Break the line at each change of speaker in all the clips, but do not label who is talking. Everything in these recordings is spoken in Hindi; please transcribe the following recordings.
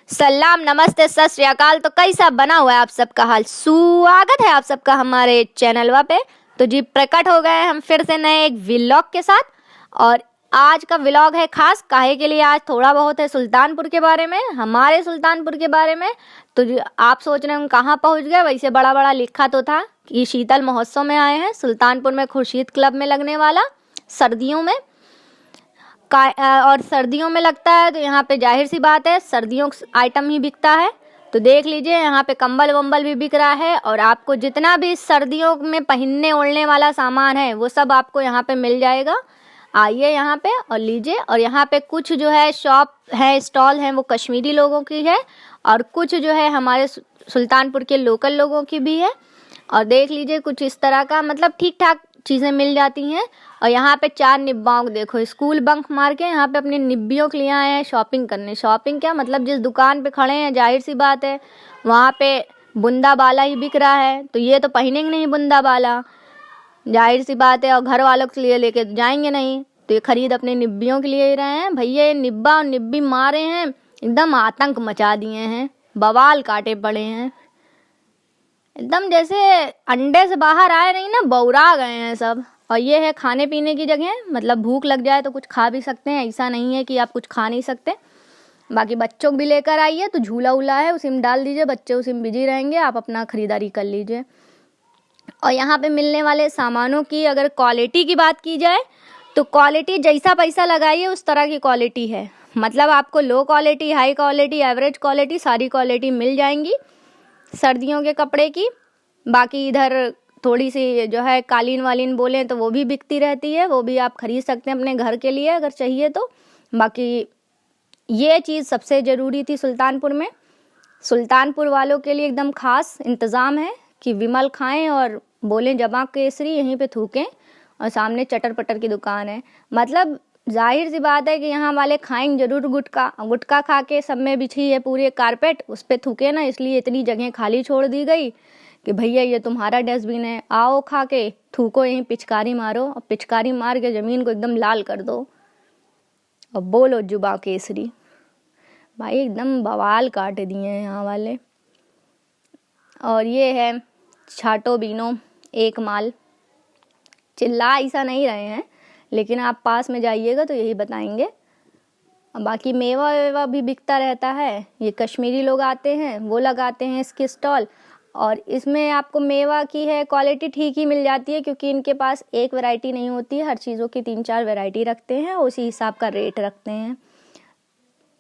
सलाम, नमस्ते, सत श्री अकाल। तो कैसा बना हुआ है आप सबका हाल? स्वागत है आप सबका हमारे चैनलवा पे। तो जी प्रकट हो गए हैं हम फिर से नए एक व्लॉग के साथ। और आज का व्लॉग है खास काहे के लिए, आज थोड़ा बहुत है सुल्तानपुर के बारे में, हमारे सुल्तानपुर के बारे में। तो जी आप सोच रहे हैं हम कहाँ पहुँच गए, वैसे बड़ा बड़ा लिखा तो था कि शीतल महोत्सव में आए हैं सुल्तानपुर में, खुर्शीद क्लब में लगने वाला सर्दियों में और सर्दियों में लगता है। तो यहाँ पे जाहिर सी बात है सर्दियों आइटम ही बिकता है। तो देख लीजिए यहाँ पे कंबल वंबल भी बिक रहा है, और आपको जितना भी सर्दियों में पहनने ओढ़ने वाला सामान है वो सब आपको यहाँ पे मिल जाएगा। आइए यहाँ पे और लीजिए। और यहाँ पे कुछ जो है शॉप है, स्टॉल है, वो कश्मीरी लोगों की है, और कुछ जो है हमारे सुल्तानपुर के लोकल लोगों की भी है। और देख लीजिए कुछ इस तरह का, मतलब ठीक ठाक चीज़ें मिल जाती हैं। और यहाँ पे 4 निब्बाओं को देखो, स्कूल बंक मार के यहाँ पे अपनी निब्बियों के लिए आए हैं शॉपिंग करने। शॉपिंग क्या, मतलब जिस दुकान पे खड़े हैं जाहिर सी बात है वहाँ पे बुंदा बाला ही बिक रहा है, तो ये तो पहनेंगे नहीं बुंदा बाला, जाहिर सी बात है। और घर वालों के लिए लेके जाएंगे नहीं, तो ये खरीद अपने निब्बियों के लिए ही रहे हैं। भैया ये निब्बा और निब्बी मारे हैं, एकदम आतंक मचा दिए हैं, बवाल काटे पड़े हैं, एकदम जैसे अंडे से बाहर आए नहीं ना, बौरा गए हैं सब। और ये है खाने पीने की जगह, मतलब भूख लग जाए तो कुछ खा भी सकते हैं, ऐसा नहीं है कि आप कुछ खा नहीं सकते। बाकी बच्चों को भी लेकर आइए, तो झूला उला है उसी में डाल दीजिए, बच्चे उसी में बिजी रहेंगे, आप अपना खरीदारी कर लीजिए। और यहाँ पे मिलने वाले सामानों की अगर क्वालिटी की बात की जाए तो क्वालिटी जैसा पैसा लगाइए उस तरह की क्वालिटी है। मतलब आपको low quality, high quality, average quality, सारी क्वालिटी मिल जाएंगी सर्दियों के कपड़े की। बाकी इधर थोड़ी सी जो है कालीन वालीन बोले तो वो भी बिकती रहती है, वो भी आप खरीद सकते हैं अपने घर के लिए अगर चाहिए तो। बाकी ये चीज़ सबसे ज़रूरी थी सुल्तानपुर में। सुल्तानपुर वालों के लिए एकदम खास इंतज़ाम है कि विमल खाएं और बोलें जमा केसरी, यहीं पे थूकें। और सामने चटर पटर की दुकान है, मतलब जाहिर सी बात है कि यहाँ वाले खाएंगे जरूर गुटखा। गुटखा खा के सब में बिछी है पूरी कारपेट, उस पर थूके ना, इसलिए इतनी जगह खाली छोड़ दी गई कि भैया ये तुम्हारा डस्टबिन है, आओ खा के थूको, यहीं पिचकारी मारो, और पिचकारी मार के ज़मीन को एकदम लाल कर दो और बोलो जुबा केसरी। भाई एकदम बवाल काट दिए हैं यहाँ वाले। और ये है छाटो बीनो एक माल, चिल्ला ऐसा नहीं रहे हैं लेकिन आप पास में जाइएगा तो यही बताएंगे। बाकी मेवा वेवा भी बिकता रहता है, ये कश्मीरी लोग आते हैं वो लगाते हैं इसके स्टॉल। और इसमें आपको मेवा की है क्वालिटी ठीक ही मिल जाती है, क्योंकि इनके पास एक वैरायटी नहीं होती है, हर चीज़ों की 3-4 वैरायटी रखते हैं, उसी हिसाब का रेट रखते हैं।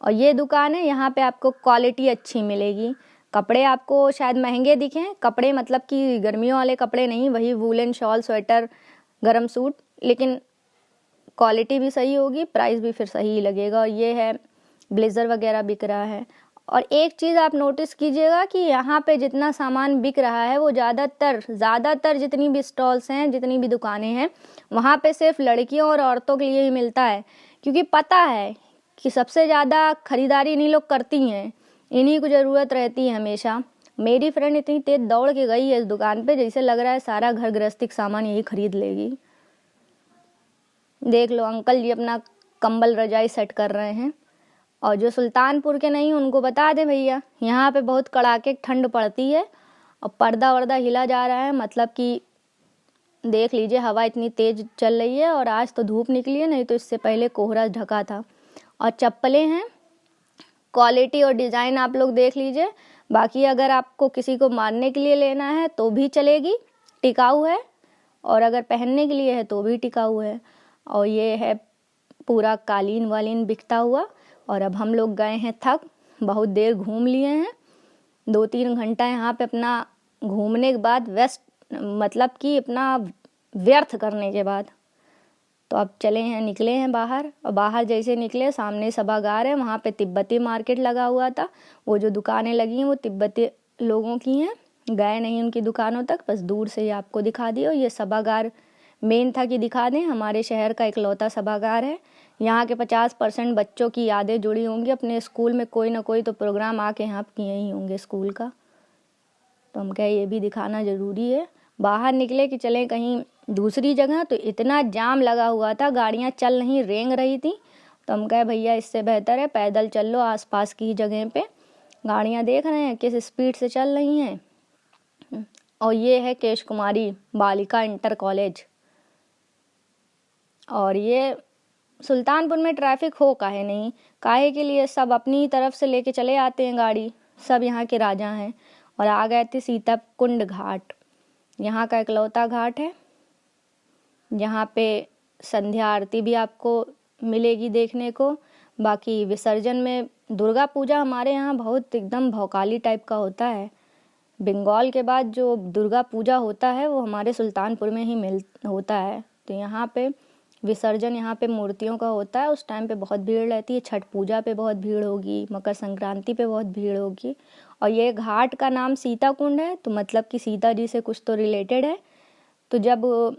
और ये दुकान है, यहाँ पे आपको क्वालिटी अच्छी मिलेगी। कपड़े आपको शायद महंगे दिखें, कपड़े मतलब कि गर्मियों वाले कपड़े नहीं, वही वूलन शॉल, स्वेटर, गर्म सूट, लेकिन क्वालिटी भी सही होगी, प्राइस भी फिर सही लगेगा। और ये है ब्लेज़र वगैरह बिक रहा है। और एक चीज़ आप नोटिस कीजिएगा कि यहाँ पे जितना सामान बिक रहा है वो ज़्यादातर जितनी भी स्टॉल्स हैं, जितनी भी दुकानें हैं, वहाँ पे सिर्फ लड़कियों और औरतों के लिए ही मिलता है, क्योंकि पता है कि सबसे ज़्यादा खरीदारी इन्हीं लोग करती हैं, इन्हीं को ज़रूरत रहती है हमेशा। मेरी फ्रेंड इतनी तेज दौड़ के गई है इस दुकान पे, जैसे लग रहा है सारा घर गृहस्थी सामान यही खरीद लेगी। देख लो अंकल जी अपना कंबल रजाई सेट कर रहे हैं। और जो सुल्तानपुर के नहीं उनको बता दें भैया, यहाँ पे बहुत कड़ाके ठंड पड़ती है और पर्दा वर्दा हिला जा रहा है, मतलब कि देख लीजिए हवा इतनी तेज़ चल रही है। और आज तो धूप निकली है, नहीं तो इससे पहले कोहरा ढका था। और चप्पलें हैं, क्वालिटी और डिज़ाइन आप लोग देख लीजिए। बाकी अगर आपको किसी को मारने के लिए लेना है तो भी चलेगी, टिकाऊ है, और अगर पहनने के लिए है तो भी टिकाऊ है। और ये है पूरा कालीन वालीन बिकता हुआ। और अब हम लोग गए हैं थक, बहुत देर घूम लिए हैं, 2-3 घंटा यहाँ पे अपना घूमने के बाद मतलब कि अपना व्यर्थ करने के बाद तो अब निकले हैं बाहर। और बाहर जैसे निकले सामने सभागार है, वहाँ पे तिब्बती मार्केट लगा हुआ था, वो जो दुकानें लगी हैं वो तिब्बती लोगों की हैं। गए नहीं उनकी दुकानों तक, बस दूर से ही आपको दिखा दिया। ये सभागार मेन था कि दिखा दें, हमारे शहर का इकलौता सभागार है। यहाँ के 50% बच्चों की यादें जुड़ी होंगी, अपने स्कूल में कोई ना कोई तो प्रोग्राम आके यहाँ किए ही होंगे स्कूल का, तो हम कहे ये भी दिखाना ज़रूरी है। बाहर निकले कि चलें कहीं दूसरी जगह, तो इतना जाम लगा हुआ था, गाड़ियाँ चल नहीं, रेंग रही थी। तो हम कहे भैया इससे बेहतर है पैदल चल लो आसपास की जगह पे, गाड़ियाँ देख रहे हैं किस स्पीड से चल रही हैं। और ये है केश कुमारी बालिका इंटर कॉलेज। और ये सुल्तानपुर में ट्रैफिक हो काहे नहीं, काहे के लिए, सब अपनी तरफ से लेके चले आते हैं गाड़ी, सब यहाँ के राजा हैं। और आ गए थे सीता कुंड घाट, यहाँ का इकलौता घाट है। यहाँ पे संध्या आरती भी आपको मिलेगी देखने को। बाकी विसर्जन में दुर्गा पूजा हमारे यहाँ बहुत एकदम भौकाली टाइप का होता है। बंगाल के बाद जो दुर्गा पूजा होता है वो हमारे सुल्तानपुर में ही होता है। तो यहाँ पे विसर्जन, यहाँ पे मूर्तियों का होता है, उस टाइम पे बहुत भीड़ रहती है। छठ पूजा पे बहुत भीड़ होगी, मकर संक्रांति पे बहुत भीड़ होगी। और ये घाट का नाम सीता कुंड है, तो मतलब कि सीता जी से कुछ तो रिलेटेड है। तो जब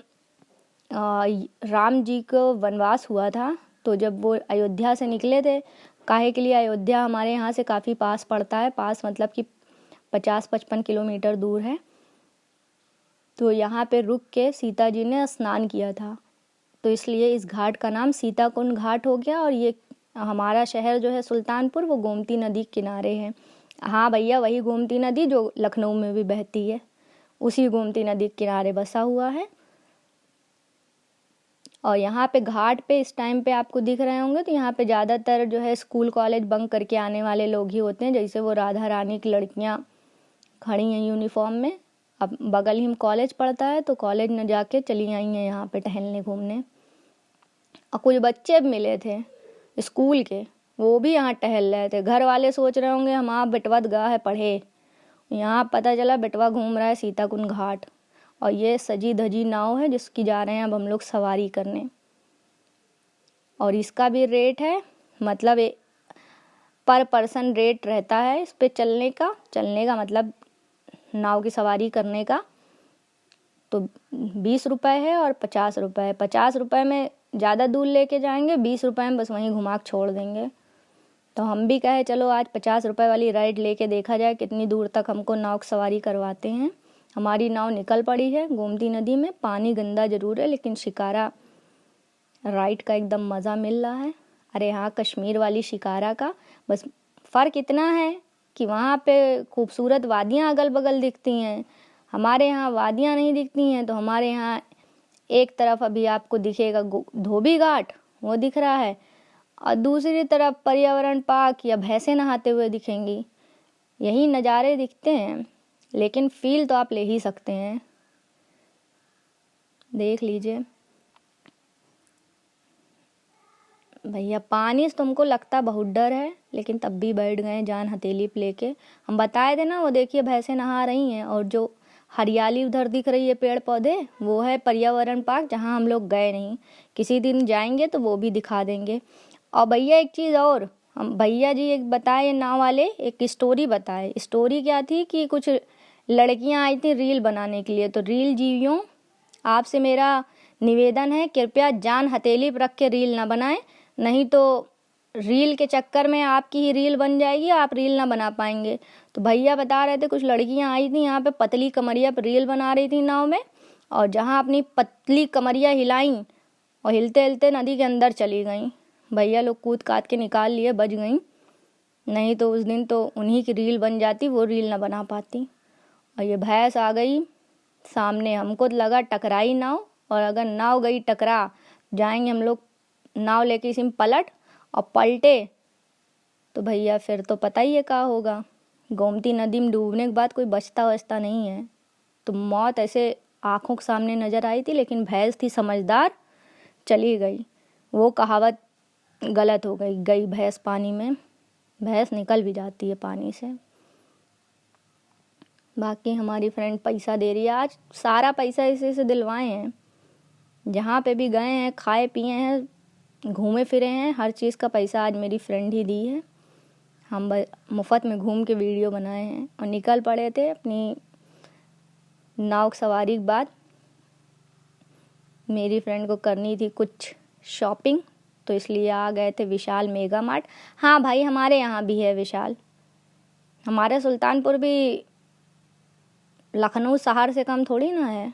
राम जी को वनवास हुआ था, तो जब वो अयोध्या से निकले थे, काहे के लिए, अयोध्या हमारे यहाँ से काफ़ी पास पड़ता है, पास मतलब कि 50-55 किलोमीटर दूर है। तो यहाँ पे रुक के सीता जी ने स्नान किया था, तो इसलिए इस घाट का नाम सीता कुंड घाट हो गया। और ये हमारा शहर जो है सुल्तानपुर, वो गोमती नदी के किनारे है। हाँ भैया, वही गोमती नदी जो लखनऊ में भी बहती है, उसी गोमती नदी के किनारे बसा हुआ है। और यहाँ पे घाट पे इस टाइम पे आपको दिख रहे होंगे, तो यहाँ पे ज़्यादातर जो है स्कूल कॉलेज बंक करके आने वाले लोग ही होते हैं। जैसे वो राधा रानी की लड़कियाँ खड़ी हैं यूनिफॉर्म में, अब बगल ही में कॉलेज पड़ता है, तो कॉलेज न जाके चली आई हैं यहाँ पे टहलने घूमने। और कुछ बच्चे भी मिले थे स्कूल के, वो भी यहाँ टहल रहे थे। घर वाले सोच रहे होंगे हमारा बेटवा गया है पढ़े, यहाँ पता चला बेटवा घूम रहा है सीता कुंड घाट। और ये सजी धजी नाव है जिसकी जा रहे हैं अब हम लोग सवारी करने। और इसका भी रेट है, मतलब पर पर्सन रेट रहता है इस पे चलने का मतलब नाव की सवारी करने का। तो 20 रुपये है और 50 रुपये। 50 रुपये में ज़्यादा दूर लेके जाएंगे, 20 रुपये में बस वहीं घुमा के छोड़ देंगे। तो हम भी कहे चलो आज 50 रुपये वाली राइड लेके देखा जाए कितनी दूर तक हमको नाव की सवारी करवाते हैं। हमारी नाव निकल पड़ी है गोमती नदी में। पानी गंदा जरूर है, लेकिन शिकारा राइड का एकदम मज़ा मिल रहा है। अरे हाँ, कश्मीर वाली शिकारा का बस फ़र्क इतना है कि वहाँ पे खूबसूरत वादियाँ अगल बगल दिखती हैं, हमारे यहाँ वादियाँ नहीं दिखती हैं। तो हमारे यहाँ एक तरफ अभी आपको दिखेगा धोबी घाट, वो दिख रहा है, और दूसरी तरफ पर्यावरण पार्क या भैंसें नहाते हुए दिखेंगी। यही नज़ारे दिखते हैं, लेकिन फील तो आप ले ही सकते हैं। देख लीजिए भैया, पानी से तुमको लगता बहुत डर है, लेकिन तब भी बैठ गए जान हथेली पे लेके। हम बताए थे ना, वो देखिए भैंसें नहा रही हैं, और जो हरियाली उधर दिख रही है पेड़ पौधे, वो है पर्यावरण पार्क, जहाँ हम लोग गए नहीं। किसी दिन जाएंगे तो वो भी दिखा देंगे। और भैया एक चीज़ और, हम भैया जी एक बताए नाव वाले, एक स्टोरी बताए। स्टोरी क्या थी कि कुछ लड़कियां आई थी रील बनाने के लिए। तो रील जीवियों, आपसे मेरा निवेदन है, कृपया जान हथेली पर रख के रील ना बनाएं, नहीं तो रील के चक्कर में आपकी ही रील बन जाएगी, आप रील ना बना पाएंगे। तो भैया बता रहे थे कुछ लड़कियां आई थी यहाँ पे, पतली कमरिया पर रील बना रही थी नाव में, और जहाँ अपनी पतली कमरिया हिलाई और हिलते हिलते नदी के अंदर चली गई। भैया लोग कूद काट के निकाल लिए, बच गई, नहीं तो उस दिन तो उन्हीं की रील बन जाती, वो रील ना बना पाती। और ये भैंस आ गई सामने, हमको लगा टकराई नाव, और अगर नाव गई टकरा जाएंगे हम लोग नाव लेके इसी में पलट, और पलटे तो भैया फिर तो पता ही है क्या होगा। गोमती नदी में डूबने के बाद कोई बचता वचता नहीं है। तो मौत ऐसे आंखों के सामने नजर आई थी, लेकिन भैंस थी समझदार, चली गई। वो कहावत गलत हो गई, गई भैंस पानी में, भैंस निकल भी जाती है पानी से। बाकी हमारी फ्रेंड पैसा दे रही है, आज सारा पैसा इसी से दिलवाए हैं। जहाँ पे भी गए हैं, खाए पिए हैं, घूमे फिरे हैं, हर चीज़ का पैसा आज मेरी फ्रेंड ही दी है। हम मुफ्त में घूम के वीडियो बनाए हैं और निकल पड़े थे अपनी नाव सवारी के बाद। मेरी फ्रेंड को करनी थी कुछ शॉपिंग, तो इसलिए आ गए थे विशाल मेगा मार्ट। हाँ भाई, हमारे यहाँ भी है विशाल, हमारे सुल्तानपुर भी लखनऊ शहर से कम थोड़ी ना है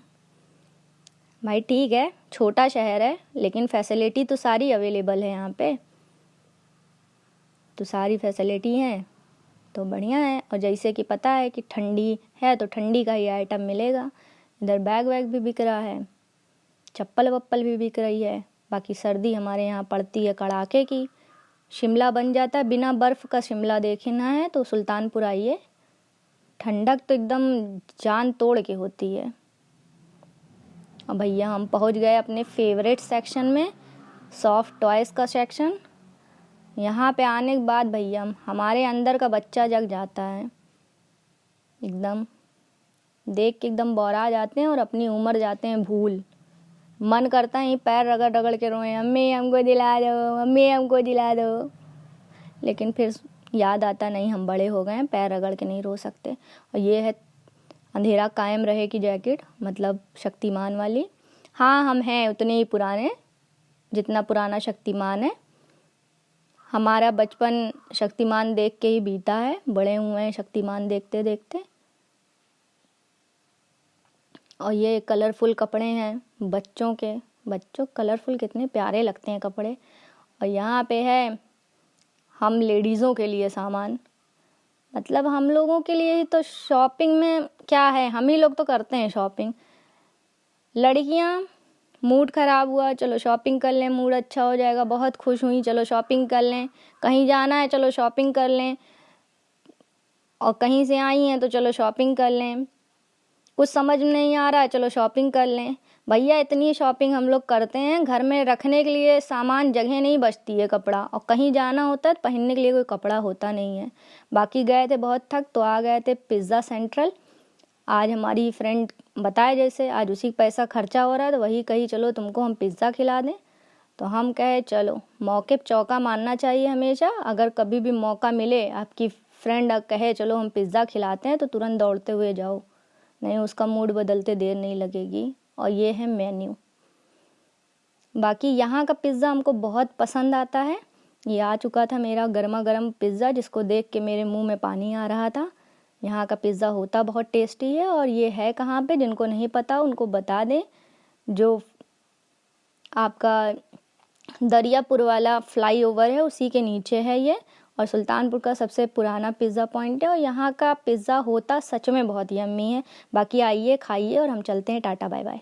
भाई। ठीक है, छोटा शहर है, लेकिन फैसिलिटी तो सारी अवेलेबल है यहाँ पे, तो सारी फैसिलिटी हैं। तो बढ़िया है। और जैसे कि पता है कि ठंडी है तो ठंडी का ही आइटम मिलेगा। इधर बैग वैग भी बिक रहा है, चप्पल वप्पल भी बिक रही है। बाकी सर्दी हमारे यहाँ पड़ती है कड़ाके की, शिमला बन जाता है। बिना बर्फ़ का शिमला देखना है तो सुल्तानपुर आइए, ठंडक तो एकदम जान तोड़ के होती है। और भैया हम पहुँच गए अपने फेवरेट सेक्शन में, सॉफ्ट टॉयज़ का सेक्शन। यहाँ पे आने के बाद भैया हमारे अंदर का बच्चा जग जाता है, एकदम देख के एकदम बौरा जाते हैं और अपनी उम्र जाते हैं भूल। मन करता है पैर रगड़ रगड़ के रोएं, अम्मी हमको दिला दो, अम्मी हमको दिला दो। लेकिन फिर याद आता नहीं हम बड़े हो गए हैं, पैर रगड़ के नहीं रो सकते। और ये है अंधेरा कायम रहे की जैकेट, मतलब शक्तिमान वाली। हाँ हम हैं उतने ही पुराने जितना पुराना शक्तिमान है। हमारा बचपन शक्तिमान देख के ही बीता है, बड़े हुए हैं शक्तिमान देखते देखते। और ये कलरफुल कपड़े हैं बच्चों के, बच्चों कलरफुल कितने प्यारे लगते हैं कपड़े। और यहाँ पे है हम लेडीज़ों के लिए सामान, मतलब हम लोगों के लिए ही तो शॉपिंग में क्या है, हम ही लोग तो करते हैं शॉपिंग। लड़कियाँ मूड ख़राब हुआ चलो शॉपिंग कर लें, मूड अच्छा हो जाएगा, बहुत खुश हुई चलो शॉपिंग कर लें, कहीं जाना है चलो शॉपिंग कर लें, और कहीं से आई हैं तो चलो शॉपिंग कर लें, कुछ समझ में नहीं आ रहा है चलो शॉपिंग कर लें। भैया इतनी शॉपिंग हम लोग करते हैं, घर में रखने के लिए सामान जगह नहीं बचती है कपड़ा, और कहीं जाना होता है पहनने के लिए कोई कपड़ा होता नहीं है। बाकी गए थे बहुत थक तो आ गए थे पिज़्ज़ा सेंट्रल। आज हमारी फ्रेंड बताए जैसे आज उसी पैसा खर्चा हो रहा है तो वही कही चलो तुमको हम पिज़्ज़ा खिला दें। तो हम कहे चलो, मौके पे चौका मारना चाहिए हमेशा। अगर कभी भी मौका मिले, आपकी फ्रेंड कहे चलो हम पिज़्ज़ा खिलाते हैं, तो तुरंत दौड़ते हुए जाओ, नहीं उसका मूड बदलते देर नहीं लगेगी। और ये है मेन्यू। बाकी यहाँ का पिज़्ज़ा हमको बहुत पसंद आता है। ये आ चुका था मेरा गर्मा गर्म पिज़्ज़ा, जिसको देख के मेरे मुंह में पानी आ रहा था। यहाँ का पिज़्ज़ा होता बहुत टेस्टी है। और ये है कहाँ पे, जिनको नहीं पता उनको बता दें, जो आपका दरियापुर वाला फ्लाईओवर है उसी के नीचे है ये, और सुल्तानपुर का सबसे पुराना पिज़्ज़ा पॉइंट है। और यहाँ का पिज़्ज़ा होता सच में बहुत यम्मी है। बाकी आइए खाइए और हम चलते हैं, टाटा बाय बाय।